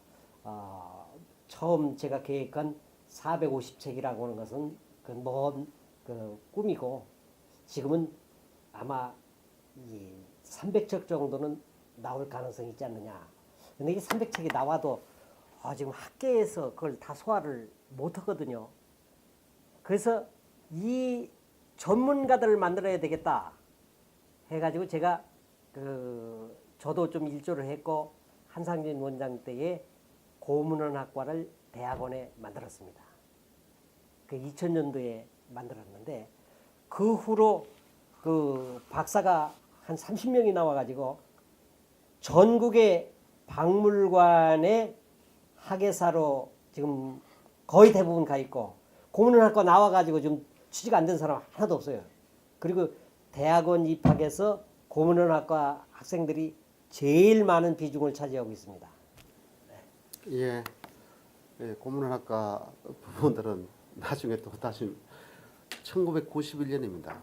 처음 제가 계획한 450책이라고 하는 것은 그먼그 꿈이고 지금은 아마 이 300척 정도는 나올 가능성이 있지 않느냐. 근데 이 300척이 나와도 지금 학계에서 그걸 다 소화를 못 하거든요. 그래서 이 전문가들을 만들어야 되겠다 해가지고 제가 저도 좀 일조를 했고 한상진 원장 때에 고문원학과를 대학원에 만들었습니다. 그 2000년도에 만들었는데 그 후로 그 박사가 한 30명이 나와가지고 전국의 박물관에 학예사로 지금 거의 대부분 가 있고 고문원학과 나와가지고 좀 취직 안 된 사람 하나도 없어요. 그리고 대학원 입학해서 고문원학과 학생들이 제일 많은 비중을 차지하고 있습니다.
예, 고문학과 부분들은 나중에 또 다시 1991년입니다.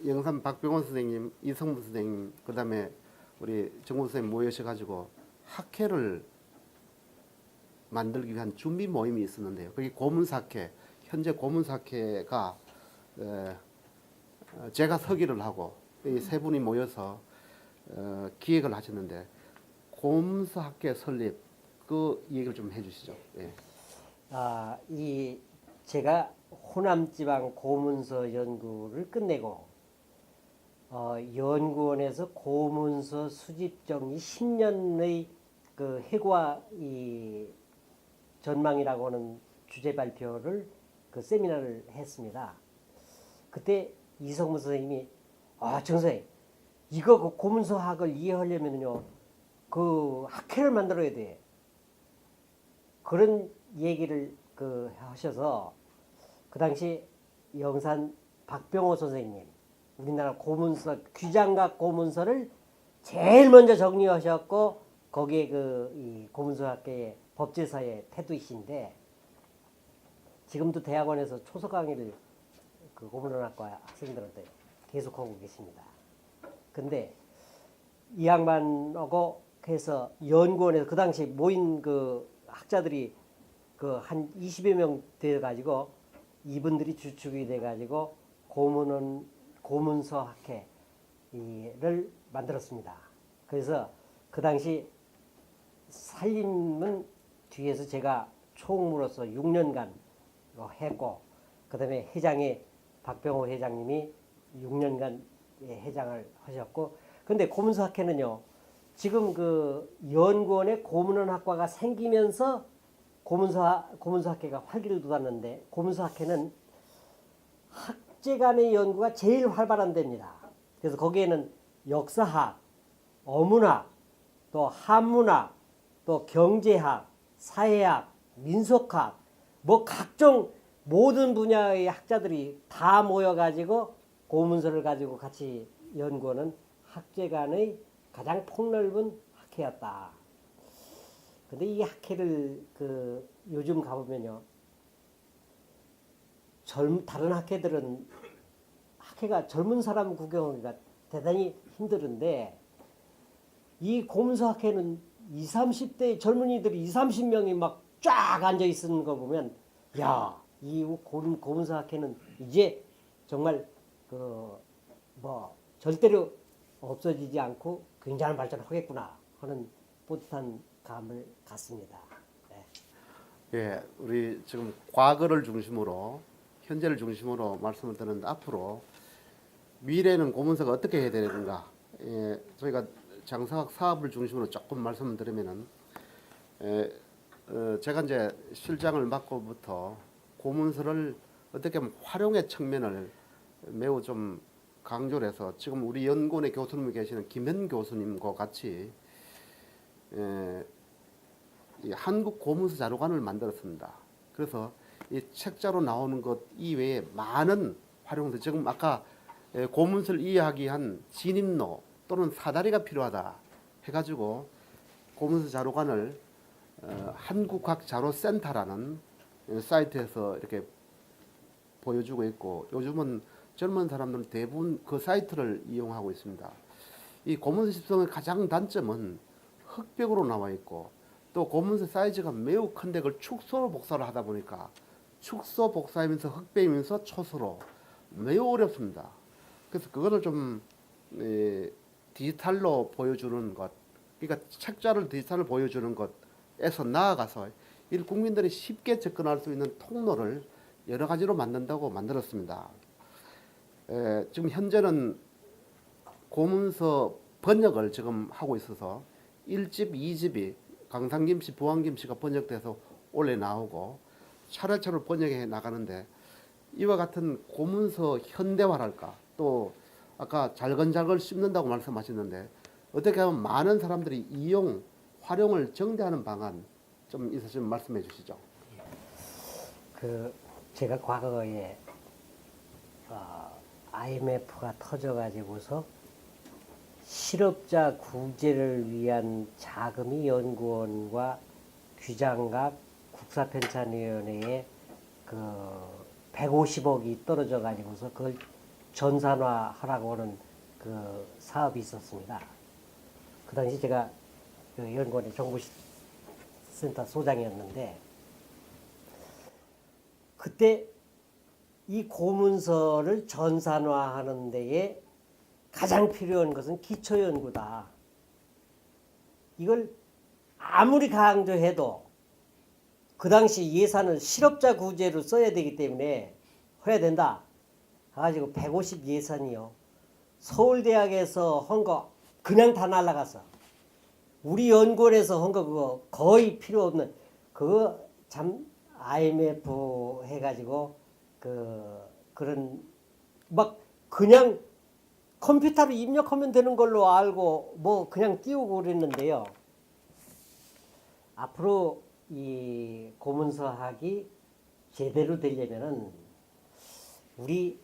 영산 박병원 선생님, 이성문 선생님, 그다음에 우리 정문 선생님 모여셔가지고 학회를 만들기 위한 준비 모임이 있었는데요. 그게 고문사학회, 현재 고문사학회가 제가 서기를 하고 이 세 분이 모여서 기획을 하셨는데 고문사학회 설립 그 얘기를 좀 해주시죠. 예.
이 제가 호남지방 고문서 연구를 끝내고 연구원에서 고문서 수집 정리 10년의 그 해과 이 전망이라고 하는 주제 발표를 그 세미나를 했습니다. 그때 이성문 선생님이 정 선생님 이거 그 고문서학을 이해하려면요 그 학회를 만들어야 돼. 그런 얘기를 하셔서 그 당시 영산 박병호 선생님 우리나라 고문서 귀장각 고문서를 제일 먼저 정리하셨고 거기에 이 고문서학회의 법제사의 태두이신데 지금도 대학원에서 초서 강의를 그 고문원학과 학생들한테 계속하고 계십니다. 근데 이 양반하고 해서 연구원에서 그 당시 모인 그 학자들이 그 한 20여 명 돼 가지고 이분들이 주축이 돼 가지고 고문서 학회를 만들었습니다. 그래서 그 당시 살림은 뒤에서 제가 총무로서 6년간 했고 그다음에 회장이 박병호 회장님이 6년간 회장을 하셨고 근데 고문서 학회는요 지금 그 연구원에 고문원학과가 생기면서 고문서 학회가 활기를 돋았는데 고문서 학회는 학제 간의 연구가 제일 활발한 데입니다. 그래서 거기에는 역사학, 어문학, 또 한문학, 또 경제학, 사회학, 민속학 뭐 각종 모든 분야의 학자들이 다 모여가지고 고문서를 가지고 같이 연구하는 학제 간의 가장 폭넓은 학회였다. 근데 이 학회를 요즘 가보면요. 다른 학회들은 학회가 젊은 사람 구경하기가 대단히 힘들은데 이 고문서 학회는 20, 30대 젊은이들이 20, 30명이 막 쫙 앉아 있는 거 보면 이 고문서 학회는 이제 정말 절대로 없어지지 않고 굉장한 발전을 하겠구나 하는 뿌듯한 감을 갖습니다. 네.
예, 우리 지금 과거를 중심으로 현재를 중심으로 말씀을 드렸는데 앞으로 미래는 고문서가 어떻게 해야 되는가? 저희가 장사학 사업을 중심으로 조금 말씀을 드리면은 제가 이제 실장을 맡고부터 고문서를 어떻게 하면 활용의 측면을 매우 좀 강조를 해서 지금 우리 연구원의 교수님이 계시는 김현 교수님과 같이 이 한국 고문서 자료관을 만들었습니다. 그래서 이 책자로 나오는 것 이외에 많은 활용들 지금 아까 고문서를 이해하기 위한 진입로 또는 사다리가 필요하다 해가지고 고문서 자료관을 한국학자료센터라는 사이트에서 이렇게 보여주고 있고 요즘은 젊은 사람들은 대부분 그 사이트를 이용하고 있습니다. 이 고문서 집성의 가장 단점은 흑백으로 나와 있고 또 고문서 사이즈가 매우 큰데 그걸 축소로 복사를 하다 보니까 축소 복사하면서 흑배이면서 초수로 매우 어렵습니다. 그래서 그거를 좀 디지털로 보여주는 것, 그러니까 책자를 디지털로 보여주는 것에서 나아가서 국민들이 쉽게 접근할 수 있는 통로를 여러 가지로 만든다고 만들었습니다. 지금 현재는 고문서 번역을 지금 하고 있어서 1집, 2집이 강상김씨, 부왕김씨가 번역돼서 올해 나오고 차례차례 번역해 나가는데 이와 같은 고문서 현대화랄까 또 아까 잘건잘걸 씹는다고 말씀하셨는데 어떻게 하면 많은 사람들이 이용, 활용을 정대하는 방안 좀 있으시면 말씀해 주시죠.
제가 과거에 IMF가 터져가지고서 실업자 구제를 위한 자금이 연구원과 규장각 국사편찬위원회에 150억이 떨어져 가지고서 그걸 전산화하라고 하는 그 사업이 있었습니다. 그 당시 제가 그 연구원의 정보센터 소장이었는데 그때 이 고문서를 전산화하는 데에 가장 필요한 것은 기초연구다. 이걸 아무리 강조해도 그 당시 예산을 실업자 구제로 써야 되기 때문에 해야 된다. 가지고 150 예산이요. 서울대학에서 한 거 그냥 다 날라갔어. 우리 연구원에서 한 거 그거 거의 필요 없는 그거 참 IMF 해가지고 그런 막 그냥 컴퓨터로 입력하면 되는 걸로 알고 뭐 그냥 띄우고 그랬는데요. 앞으로 이 고문서학이 제대로 되려면은 우리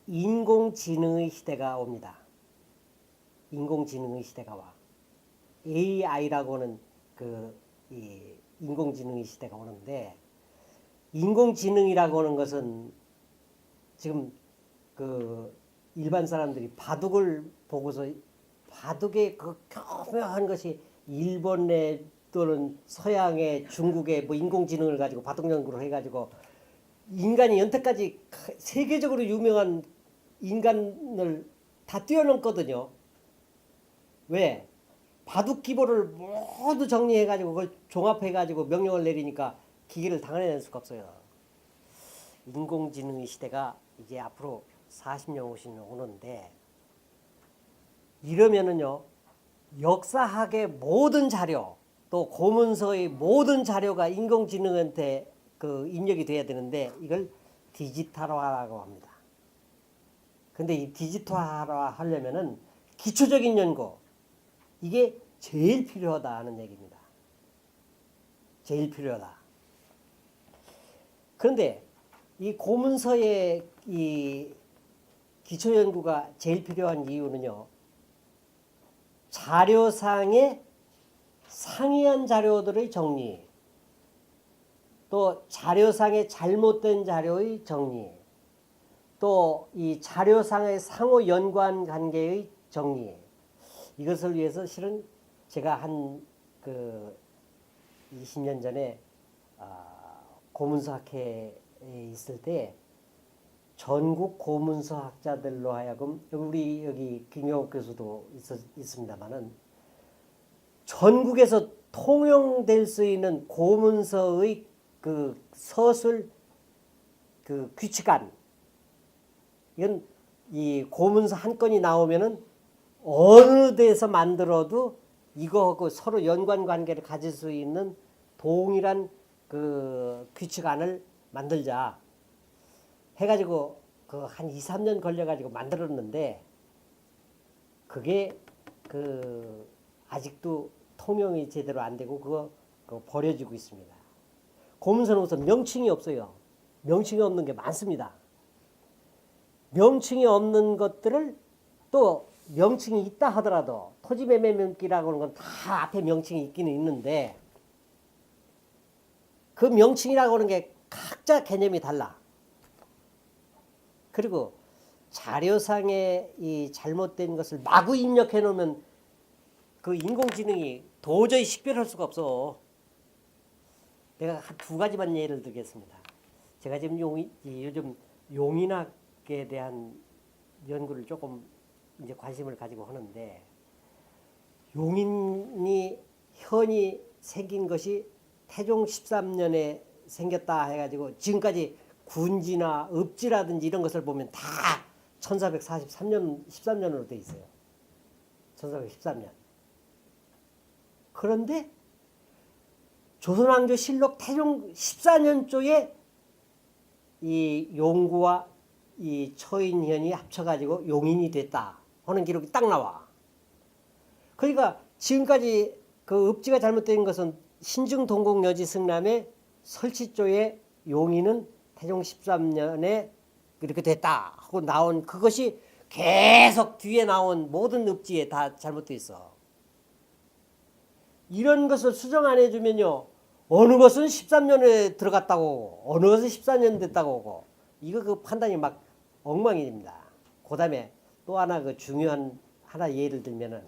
인공지능의 시대가 옵니다. 인공지능의 시대가 와. AI라고 하는 이 인공지능의 시대가 오는데 인공지능이라고 하는 것은 지금 일반 사람들이 바둑을 보고서 바둑의 그 교묘한 것이 일본의 또는 서양의 중국의 뭐 인공지능을 가지고 바둑 연구를 해가지고 인간이 여태까지 세계적으로 유명한 인간을 다 뛰어넘거든요. 왜? 바둑 기보를 모두 정리해가지고 그걸 종합해가지고 명령을 내리니까 기계를 당해낼 수가 없어요. 인공지능의 시대가 이제 앞으로 40년, 50년 오는데 이러면은요 역사학의 모든 자료 또 고문서의 모든 자료가 인공지능한테 입력이 돼야 되는데 이걸 디지털화라고 합니다. 근데 이 디지털화 하려면은 기초적인 연구 이게 제일 필요하다 하는 얘기입니다. 제일 필요하다. 그런데 이 고문서의 이 기초 연구가 제일 필요한 이유는요. 자료상의 상이한 자료들의 정리, 또 자료상의 잘못된 자료의 정리, 또 이 자료상의 상호 연관 관계의 정리. 이것을 위해서 실은 제가 한 20년 전에 고문서학회에 있을 때 전국 고문서 학자들로 하여금 우리 여기 김영옥 교수도 있습니다만은 전국에서 통용될 수 있는 고문서의 서술 규칙안 이건 이 고문서 한 건이 나오면은 어느 데서 만들어도 이거하고 서로 연관 관계를 가질 수 있는 동일한 규칙안을 만들자 해가지고 한 2, 3년 걸려가지고 만들었는데 그게 아직도 통용이 제대로 안 되고 그거 버려지고 있습니다. 고문서는 우선 명칭이 없어요. 명칭이 없는 게 많습니다. 명칭이 없는 것들을 또 명칭이 있다 하더라도 토지매매명기라고 하는 건 다 앞에 명칭이 있기는 있는데 그 명칭이라고 하는 게 각자 개념이 달라. 그리고 자료상에 이 잘못된 것을 마구 입력해 놓으면 그 인공지능이 도저히 식별할 수가 없어. 내가 한 두 가지만 예를 들겠습니다. 제가 지금 요즘 용인학에 대한 연구를 조금 이제 관심을 가지고 하는데, 용인이 현이 생긴 것이 태종 13년에 생겼다 해가지고 지금까지 군지나 읍지라든지 이런 것을 보면 다 1443년 13년으로 돼 있어요. 1413년. 그런데 조선왕조 실록 태종 14년조에 이 용구와 이 처인현이 합쳐가지고 용인이 됐다 하는 기록이 딱 나와. 그러니까 지금까지 그 읍지가 잘못된 것은 신증 동국 여지 승남의 설치조에 용인은 태종 13년에 이렇게 됐다 하고 나온 그것이 계속 뒤에 나온 모든 읍지에 다 잘못되어 있어. 이런 것을 수정 안 해주면요, 어느 것은 13년에 들어갔다고 오고 어느 것은 14년 됐다고 오고, 이거 그 판단이 막 엉망이 됩니다. 그 다음에 또 하나 그 중요한 하나 예를 들면은,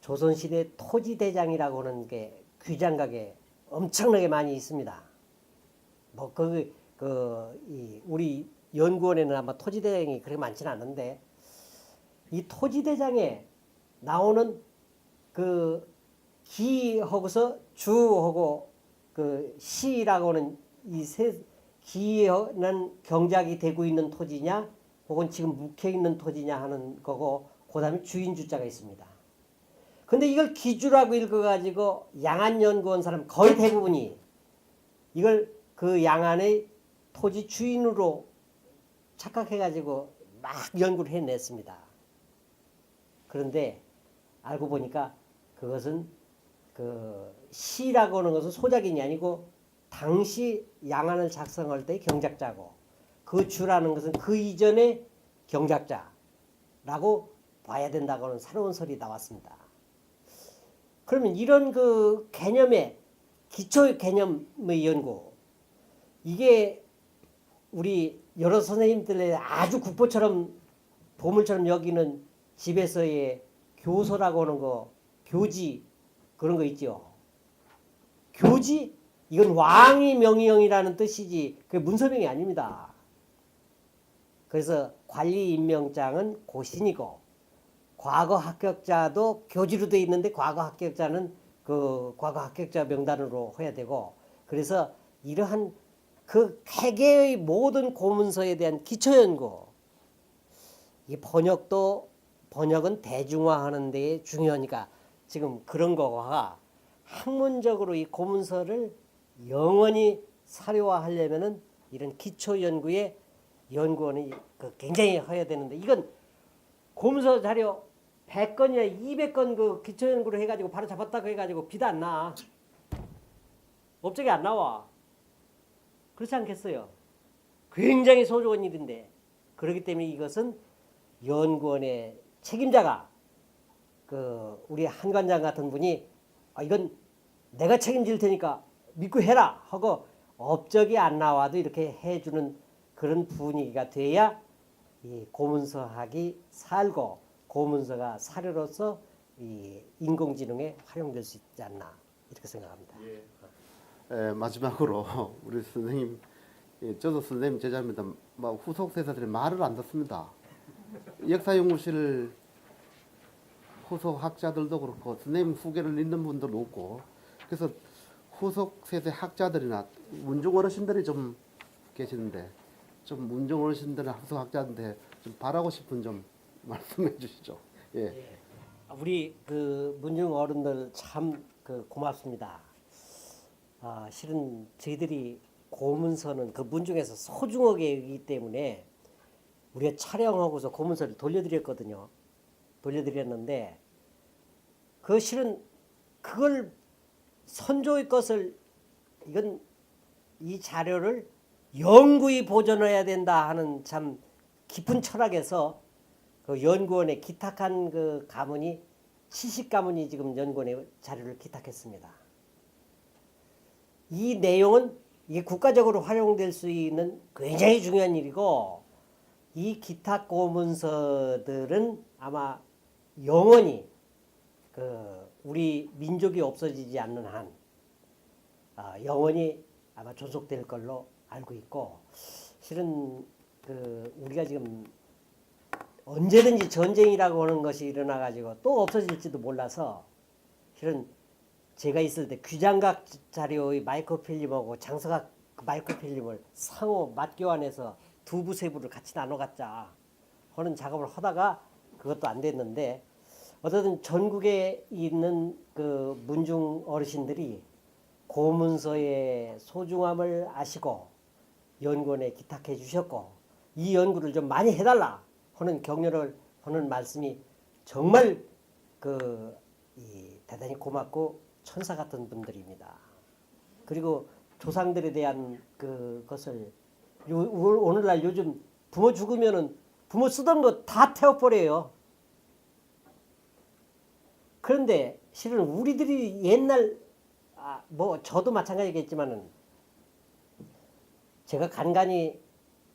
조선시대 토지대장이라고 하는 게 귀장각에 엄청나게 많이 있습니다. 뭐 우리 연구원에는 아마 토지대장이 그렇게 많지는 않은데, 이 토지대장에 나오는 그 기하고서 주하고 그 시라고 하는 이 세 기는 경작이 되고 있는 토지냐 혹은 지금 묵혀 있는 토지냐 하는 거고, 그 다음에 주인 주자가 있습니다. 근데 이걸 기주라고 읽어가지고 양안연구원 사람 거의 대부분이 이걸 그 양안의 토지 주인으로 착각해가지고 막 연구를 해냈습니다. 그런데 알고 보니까 그것은 그 시라고 하는 것은 소작인이 아니고 당시 양안을 작성할 때의 경작자고, 그 주라는 것은 그 이전의 경작자라고 봐야 된다고 하는 새로운 설이 나왔습니다. 그러면 이런 그 개념의 기초 개념의 연구, 이게 우리 여러 선생님들의 아주 국보처럼 보물처럼 여기는 집에서의 교서라고 하는 거, 교지 그런 거 있죠. 교지? 이건 왕의 명의형이라는 뜻이지 그게 문서명이 아닙니다. 그래서 관리 임명장은 고신이고, 과거 합격자도 교지로 되어 있는데 과거 합격자는 그 과거 합격자 명단으로 해야 되고, 그래서 이러한 그 개개의 모든 고문서에 대한 기초 연구, 이 번역은 대중화하는 데 중요하니까 지금 그런 거가 학문적으로 이 고문서를 영원히 사료화하려면은 이런 기초 연구에 연구원이 굉장히 해야 되는데, 이건 고문서 자료 100건이나 200건 그 기초 연구를 해가지고 바로 잡았다고 해가지고 비도 안 나. 업적이 안 나와. 그렇지 않겠어요? 굉장히 소중한 일인데, 그렇기 때문에 이것은 연구원의 책임자가 그 우리 한관장 같은 분이 이건 내가 책임질 테니까 믿고 해라 하고 업적이 안 나와도 이렇게 해주는 그런 분위기가 돼야 이 고문서학이 살고 고문서가 사료로서 이 인공지능에 활용될 수 있지 않나 이렇게 생각합니다.
마지막으로 우리 선생님, 저도 선생님 제자입니다. 막 후속 세사들이 말을 안 듣습니다. 역사연구실 후속 학자들도 그렇고 선생님 후계를 잇는 분들도 없고, 그래서 후속 세대 학자들이나 문중 어르신들이 좀 계시는데, 좀 문중 어르신들이나 후속 학자한테 좀 바라고 싶은 좀 말씀해 주시죠. 예.
우리 그 문중 어른들 참 그 고맙습니다. 실은 저희들이 고문서는 그 문중에서 소중하게 여기기 때문에 우리가 촬영하고서 고문서를 돌려드렸거든요. 돌려드렸는데 그 실은 그걸 선조의 것을 이건 이 자료를 영구히 보존해야 된다 하는 참 깊은 철학에서 그 연구원에 기탁한 그 가문이 70가문이 지금 연구원에 자료를 기탁했습니다. 이 내용은 이게 국가적으로 활용될 수 있는 굉장히 중요한 일이고, 이 기탁 고문서들은 아마 영원히 그 우리 민족이 없어지지 않는 한 영원히 아마 존속될 걸로 알고 있고, 실은 그 우리가 지금 언제든지 전쟁이라고 하는 것이 일어나 가지고 또 없어질지도 몰라서, 실은 제가 있을 때 규장각 자료의 마이크로필름하고 장서각 마이크로필름을 상호 맞교환해서 두부 세부를 같이 나눠 갖자 하는 작업을 하다가 그것도 안 됐는데, 어쨌든 전국에 있는 그 문중 어르신들이 고문서의 소중함을 아시고 연구원에 기탁해 주셨고, 이 연구를 좀 많이 해달라 하는 격려를 하는 말씀이 정말 대단히 고맙고 천사 같은 분들입니다. 그리고 조상들에 대한 그것을 오늘날 요즘 부모 죽으면은 부모 쓰던 거 다 태워버려요. 그런데 실은 우리들이 옛날 뭐 저도 마찬가지겠지만은 제가 간간히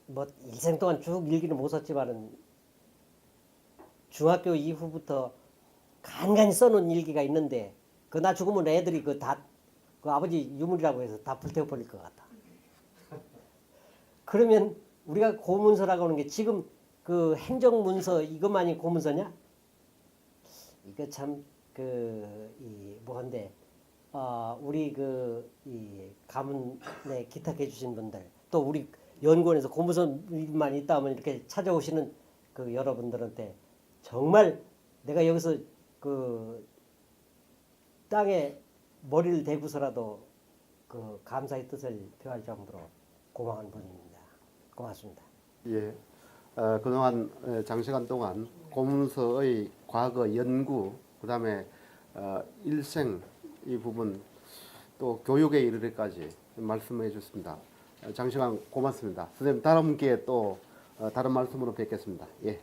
뭐 일생 동안 쭉 일기를 못 썼지만은 중학교 이후부터 간간히 써놓은 일기가 있는데, 그 나 죽으면 애들이 그 아버지 유물이라고 해서 다 불태워 버릴 것 같다. 그러면 우리가 고문서라고 하는 게 지금 그 행정문서 이것만이 고문서냐? 이거 참 뭐한데 우리 이 가문에 기탁해 주신 분들, 또 우리 연구원에서 고문서만 있다 하면 이렇게 찾아오시는 그 여러분들한테 정말 내가 여기서 그 땅에 머리를 대고서라도 그 감사의 뜻을 표할 정도로 고마운 분입니다. 고맙습니다.
예. 그동안 장시간 동안 고문서의 과거 연구, 그다음에 일생 이 부분, 또 교육에 이르기까지 말씀해 주셨습니다. 장시간 고맙습니다. 선생님, 다음 기회에 또 다른 말씀으로 뵙겠습니다. 예. 예.